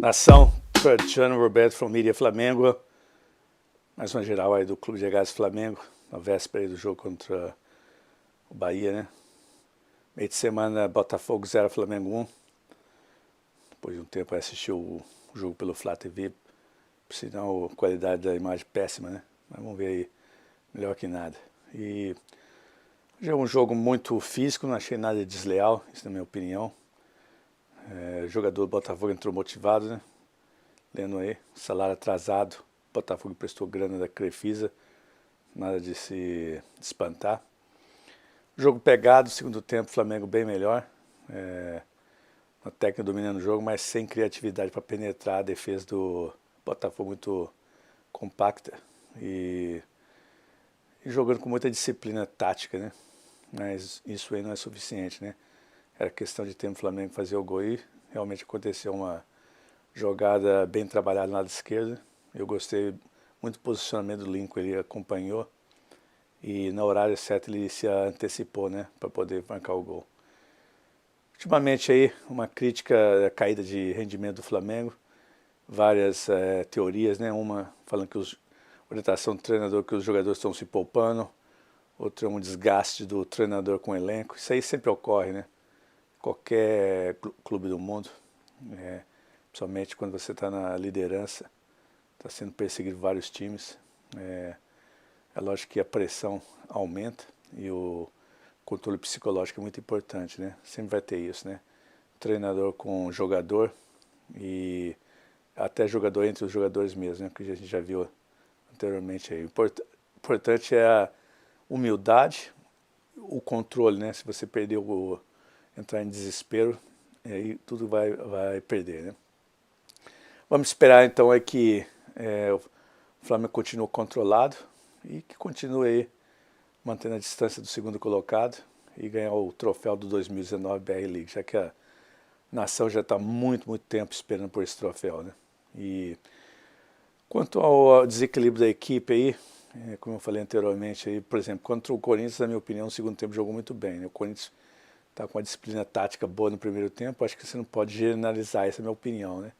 Nação, Cristiano Roberto from Mídia Flamengo. Mais uma geral aí do Clube de Regatas Flamengo, na véspera aí do jogo contra o Bahia, né? Meio de semana, Botafogo 0, Flamengo 1. Depois de um tempo eu assisti o jogo pelo Flá TV, por sinal a qualidade da imagem péssima, né? Mas vamos ver aí, melhor que nada. E já é um jogo muito físico, não achei nada desleal, isso na minha opinião. O jogador do Botafogo entrou motivado, né? Lendo aí, salário atrasado, Botafogo prestou grana da Crefisa, nada de se espantar. Jogo pegado, segundo tempo, Flamengo bem melhor. A técnica dominando o jogo, mas sem criatividade para penetrar. A defesa do Botafogo muito compacta e jogando com muita disciplina tática, né? Mas isso aí não é suficiente, né? Era questão de tempo o Flamengo fazer o gol e realmente aconteceu uma jogada bem trabalhada no lado esquerdo. Eu gostei muito do posicionamento do Lincoln, ele acompanhou e no horário certo ele se antecipou, né, para poder marcar o gol. Ultimamente aí uma crítica à caída de rendimento do Flamengo, várias teorias, né, uma falando que a orientação do treinador que os jogadores estão se poupando, outra um desgaste do treinador com o elenco. Isso aí sempre ocorre, né? Qualquer clube do mundo, principalmente quando você está na liderança, está sendo perseguido por vários times. É lógico que a pressão aumenta e o controle psicológico é muito importante, né? Sempre vai ter isso, né? Treinador com jogador e até jogador entre os jogadores mesmo, né? Que a gente já viu anteriormente aí. O importante é a humildade, o controle, né? Se você perder entrar em desespero, aí tudo vai perder, né? Vamos esperar então é que o Flamengo continue controlado e que continue aí mantendo a distância do segundo colocado e ganhar o troféu do 2019 BR League, já que a nação já está muito tempo esperando por esse troféu, né? E quanto ao desequilíbrio da equipe aí, como eu falei anteriormente, aí, por exemplo, contra o Corinthians, na minha opinião, no segundo tempo jogou muito bem, né? O Corinthians está com uma disciplina tática boa no primeiro tempo, acho que você não pode generalizar, essa é a minha opinião, né?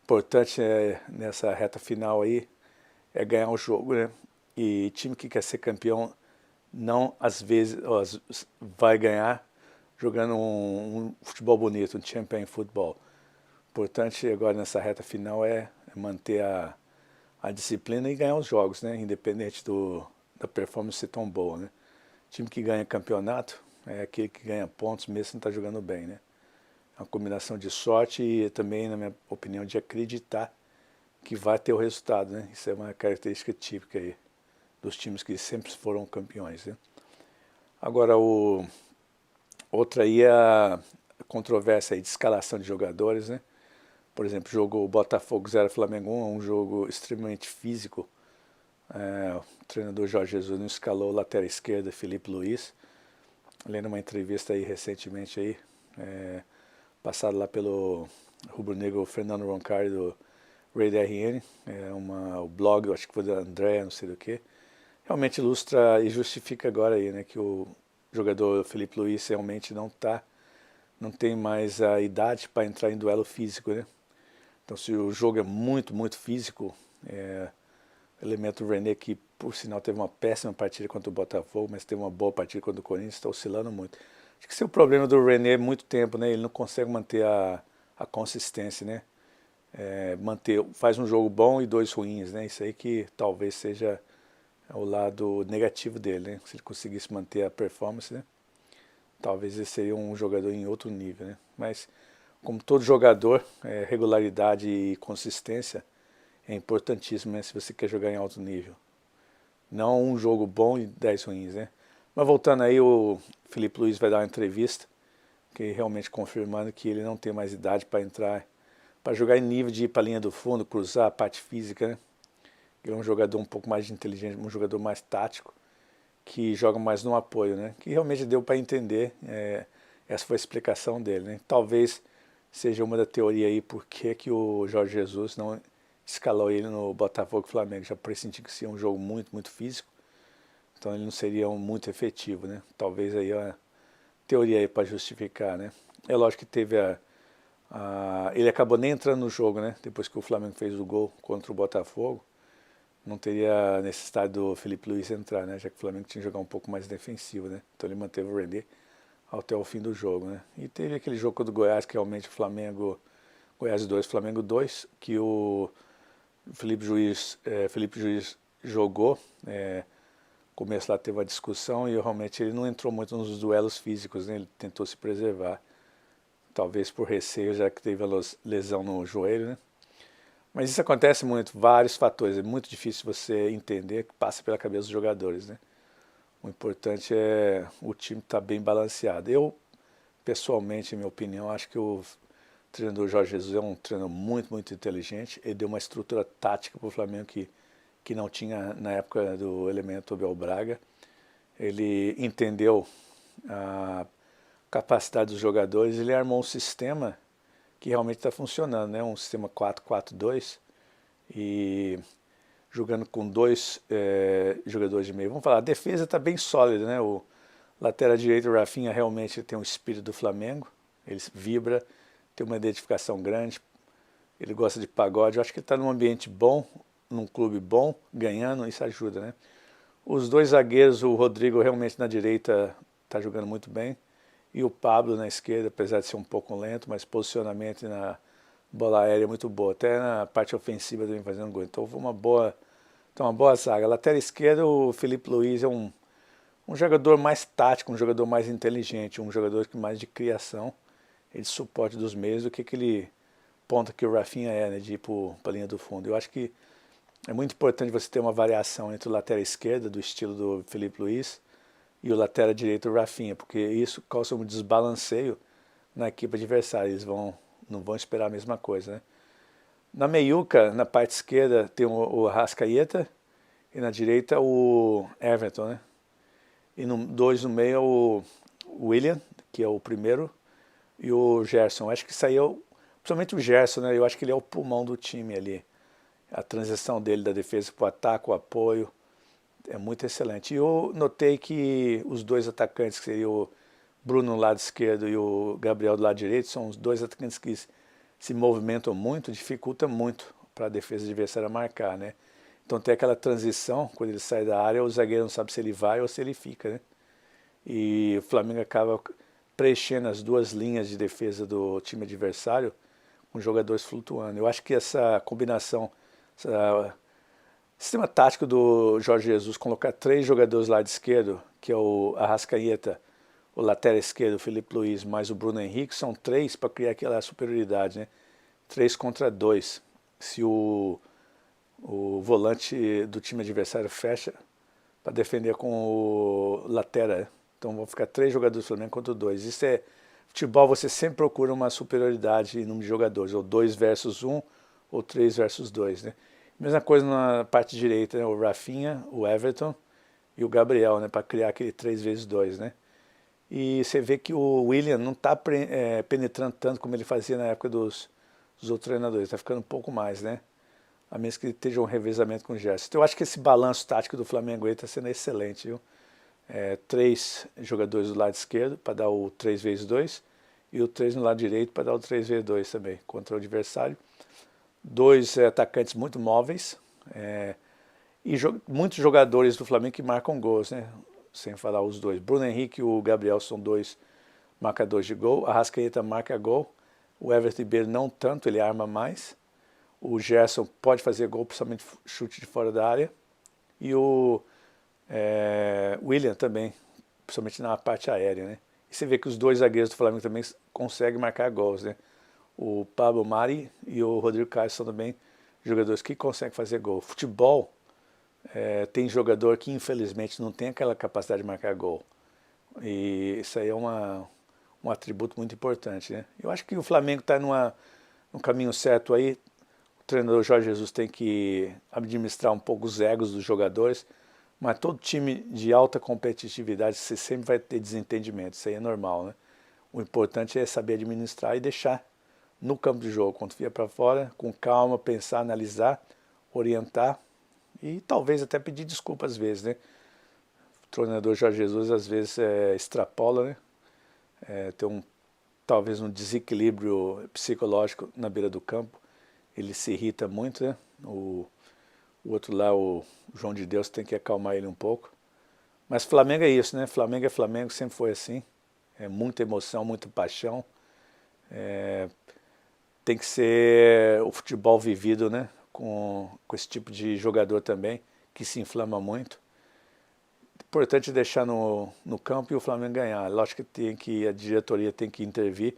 Importante nessa reta final aí é ganhar o jogo, né? E time que quer ser campeão não às vezes vai ganhar jogando um futebol bonito, um champion futebol. Importante agora nessa reta final é manter a disciplina e ganhar os jogos, né? Independente da performance ser tão boa, né? Time que ganha campeonato é aquele que ganha pontos mesmo se não está jogando bem, né? É uma combinação de sorte e também, na minha opinião, de acreditar que vai ter o resultado, né? Isso é uma característica típica aí dos times que sempre foram campeões, né? Agora, outra aí é a controvérsia aí de escalação de jogadores, né? Por exemplo, jogo Botafogo 0 Flamengo 1 é um jogo extremamente físico. O treinador Jorge Jesus não escalou o lateral esquerda Felipe Luiz. Lendo uma entrevista aí recentemente aí, passado lá pelo rubro-negro Fernando Roncari do Rei DRN, o blog, acho que foi da André, não sei do que, realmente ilustra e justifica agora aí, né, que o jogador Felipe Luiz realmente não tem mais a idade para entrar em duelo físico, né? Então se o jogo é muito físico, o elemento René, que por sinal teve uma péssima partida contra o Botafogo, mas teve uma boa partida contra o Corinthians, está oscilando muito. Acho que esse é o problema do René há muito tempo, né? Ele não consegue manter a consistência, né? Faz um jogo bom e dois ruins, né? Isso aí que talvez seja o lado negativo dele, né? Se ele conseguisse manter a performance, né? Talvez ele seria um jogador em outro nível, né? Mas, como todo jogador, regularidade e consistência é importantíssimo, né? Se você quer jogar em alto nível. Não um jogo bom e 10 ruins, né? Mas voltando aí, o Felipe Luiz vai dar uma entrevista, que realmente confirmando que ele não tem mais idade para entrar, para jogar em nível de ir para a linha do fundo, cruzar a parte física, né? Ele é um jogador um pouco mais inteligente, um jogador mais tático, que joga mais no apoio, né? Que realmente deu para entender, é Essa foi a explicação dele, né? Talvez seja uma da teoria aí por que o Jorge Jesus não escalou ele no Botafogo e Flamengo. Já pressenti que seria um jogo muito físico, então ele não seria muito efetivo, né? Talvez aí a teoria aí para justificar, né? É lógico que teve ele acabou nem entrando no jogo, né? Depois que o Flamengo fez o gol contra o Botafogo, não teria necessidade do Felipe Luiz entrar, né? Já que o Flamengo tinha que jogar um pouco mais defensivo, né? Então ele manteve o René até o fim do jogo, né? E teve aquele jogo contra o Goiás, que realmente o Flamengo, Goiás 2, Flamengo 2, que o Felipe Luiz jogou, começo lá teve uma discussão e realmente ele não entrou muito nos duelos físicos, né? Ele tentou se preservar, talvez por receio, já que teve a lesão no joelho, né? Mas isso acontece muito, vários fatores, é muito difícil você entender, que passa pela cabeça dos jogadores, né? O importante é o time estar bem balanceado. Eu, pessoalmente, em minha opinião, acho que o treinador Jorge Jesus é um treinador muito inteligente. Ele deu uma estrutura tática para o Flamengo que não tinha na época do elemento Abel Braga. Ele entendeu a capacidade dos jogadores, ele armou um sistema que realmente está funcionando, né? Um sistema 4-4-2 e jogando com dois jogadores de meio. Vamos falar, a defesa está bem sólida, né? O lateral direito, o Rafinha, realmente tem um espírito do Flamengo, ele vibra, tem uma identificação grande, ele gosta de pagode. Eu acho que ele está num ambiente bom, num clube bom, ganhando, isso ajuda, né? Os dois zagueiros, o Rodrigo realmente na direita está jogando muito bem, e o Pablo na esquerda, apesar de ser um pouco lento, mas posicionamento na bola aérea é muito boa, até na parte ofensiva também fazendo gol. Então foi uma boa zaga. Lateral esquerda, o Felipe Luiz é um jogador mais tático, um jogador mais inteligente, um jogador mais de criação e de suporte dos meios do que aquele ponta que o Rafinha né, de ir para a linha do fundo. Eu acho que é muito importante você ter uma variação entre o lateral esquerda, do estilo do Felipe Luiz, e o lateral direito, o Rafinha, porque isso causa um desbalanceio na equipe adversária. Eles não vão esperar a mesma coisa, né? Na meiuca, na parte esquerda, tem o Arrascaeta e na direita o Everton, né? E dois no meio é o William, que é o primeiro, e o Gerson. Acho que isso aí principalmente o Gerson, né? Eu acho que ele é o pulmão do time ali. A transição dele da defesa para o ataque, o apoio, é muito excelente. E eu notei que os dois atacantes, que seria o Bruno no lado esquerdo e o Gabriel do lado direito, são os dois atacantes que se movimentam muito, dificulta muito para a defesa adversária marcar, né? Então tem aquela transição, quando ele sai da área, o zagueiro não sabe se ele vai ou se ele fica, né? E o Flamengo acaba preenchendo as duas linhas de defesa do time adversário com jogadores flutuando. Eu acho que essa combinação, sistema tático do Jorge Jesus, colocar três jogadores lá de esquerdo, que é o Arrascaeta, o lateral esquerdo, o Felipe Luiz, mais o Bruno Henrique, são três para criar aquela superioridade, né? 3 contra 2. Se o volante do time adversário fecha para defender com o lateral. Então vão ficar 3 jogadores do Flamengo contra 2. Isso é futebol, você sempre procura uma superioridade em número de jogadores, ou 2 versus 1, ou 3 versus 2, né? Mesma coisa na parte direita, né? O Rafinha, o Everton e o Gabriel, né? Para criar aquele 3 vezes 2, né? E você vê que o William não está penetrando tanto como ele fazia na época dos outros treinadores, está ficando um pouco mais, né? A menos que ele esteja um revezamento com o Gerson. Então eu acho que esse balanço tático do Flamengo aí está sendo excelente, viu? 3 jogadores do lado esquerdo para dar o 3 vezes 2 e o 3 no lado direito para dar o 3 vezes 2 também, contra o adversário. 2 atacantes muito móveis e muitos jogadores do Flamengo que marcam gols, né? Sem falar os dois. Bruno Henrique e o Gabriel são 2 marcadores de gol. A Arrascaeta marca gol. O Everton Ribeiro não tanto, ele arma mais. O Gerson pode fazer gol, principalmente chute de fora da área. E o William também, principalmente na parte aérea, né? E você vê que os 2 zagueiros do Flamengo também conseguem marcar gols, né? O Pablo Mari e o Rodrigo Caio são também jogadores que conseguem fazer gol. Futebol, tem jogador que infelizmente não tem aquela capacidade de marcar gol. E isso aí é um atributo muito importante, né? Eu acho que o Flamengo está num caminho certo aí. O treinador Jorge Jesus tem que administrar um pouco os egos dos jogadores, mas todo time de alta competitividade você sempre vai ter desentendimento, isso aí é normal, né? O importante é saber administrar e deixar no campo de jogo, quando vier para fora, com calma, pensar, analisar, orientar e talvez até pedir desculpa às vezes, né? O treinador Jorge Jesus às vezes extrapola, né? Tem talvez um desequilíbrio psicológico na beira do campo, ele se irrita muito, né? O outro lá, o João de Deus, tem que acalmar ele um pouco. Mas Flamengo é isso, né? Flamengo é Flamengo, sempre foi assim. É muita emoção, muita paixão. Tem que ser o futebol vivido, né? Com esse tipo de jogador também, que se inflama muito. Importante deixar no campo e o Flamengo ganhar. Lógico que a diretoria tem que intervir,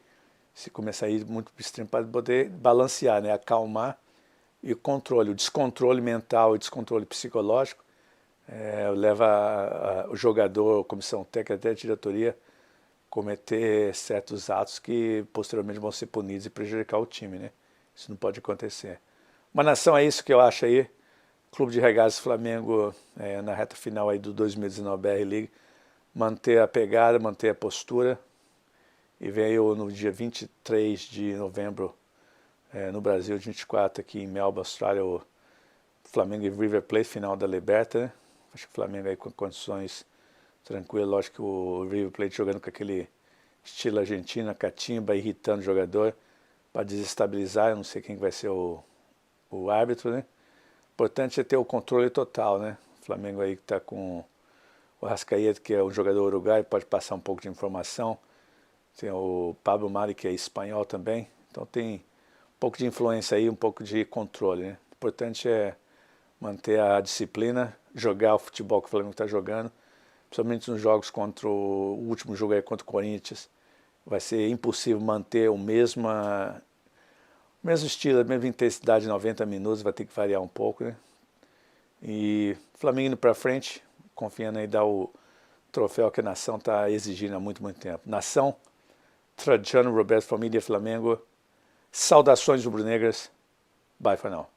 se começar a ir muito para o extremo, para poder balancear, né? Acalmar. E o controle, o descontrole mental e descontrole psicológico leva o jogador, a comissão técnica, até a diretoria, cometer certos atos que posteriormente vão ser punidos e prejudicar o time, né? Isso não pode acontecer. Uma nação é isso que eu acho aí. Clube de Regatas Flamengo na reta final aí do 2019 BR League, manter a pegada, manter a postura, e veio no dia 23 de novembro no Brasil, 24 aqui em Melbourne, Austrália, o Flamengo e River Plate, final da Liberta, né? Acho que o Flamengo aí com condições tranquilas, lógico que o River Plate jogando com aquele estilo argentino, catimba, irritando o jogador, para desestabilizar, eu não sei quem vai ser o árbitro, né? O importante é ter o controle total, né? O Flamengo aí que está com o Arrascaeta, que é um jogador uruguaio, pode passar um pouco de informação. Tem o Pablo Mari, que é espanhol também. Então tem um pouco de influência aí, um pouco de controle, né? O importante é manter a disciplina, jogar o futebol que o Flamengo está jogando, principalmente nos jogos contra o último jogo aí contra o Corinthians. Vai ser impossível manter o mesmo estilo, a mesma intensidade de 90 minutos, vai ter que variar um pouco, né? E Flamengo indo para frente, confiando em dar o troféu que a nação está exigindo há muito, muito tempo. Nação, Trajano Roberto, família Flamengo, saudações rubro-negras, bye for now.